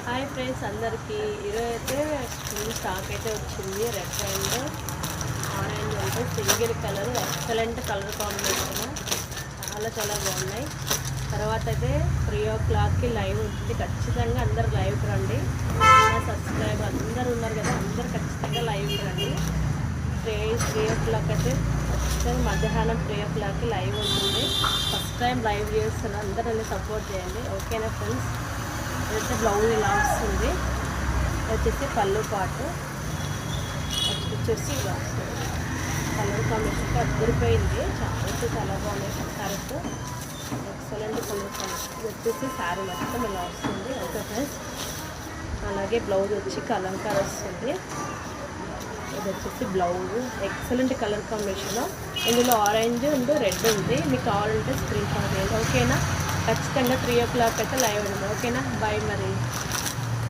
Hi friends అందరికీ ఈరోజు అయితే ఫుల్ స్టాక్ అయితే వచ్చింది. రెడ్ అండ్ ఆరెంజ్ అంటే single colour, excellent colour combination, చాలా బాగున్నాయి. తర్వాత అయితే 3 o'clockకి లైవ్ ఉంటుంది. ఖచ్చితంగా అందరు లైవ్కి రండి. నా సబ్స్క్రైబర్ అందరు ఉన్నారు కదా, అందరు ఖచ్చితంగా లైవ్కి రండి. 3 o'clock అయితే ఖచ్చితంగా మధ్యాహ్నం 3 o'clockకి లైవ్ ఉంటుంది. ఫస్ట్ టైం లైవ్ చేస్తున్నా, అందరూ నన్ను సపోర్ట్ చేయండి. ఓకేనా ఫ్రెండ్స్? అయితే బ్లౌజ్ ఇలా వస్తుంది, వచ్చేసి పళ్ళు పాటు వచ్చేసి ఇలా వస్తుంది. కలర్ కాంబినేషన్ అద్దరిపోయింది, చాలా బాగున్నాయి. Correct excellent colour combination. వచ్చేసి శారీ మొత్తం ఇలా వస్తుంది. ఓకే ఫ్రెండ్స్, అలాగే బ్లౌజ్ వచ్చి కలంకార వస్తుంది. ఇది వచ్చేసి బ్లౌజ్ ఎక్సలెంట్ కలర్ కాంబినేషన్. ఇందులో ఆరెంజ్ అండ్ రెడ్ ఉంది. మీకు కావాలంటే స్క్రీన్ షాట్ చేయండి. ఓకేనా? ఖచ్చితంగా 3 o'clock అయితే లైవ్ ఉంది. ఓకేనా? బాయ్ మరి.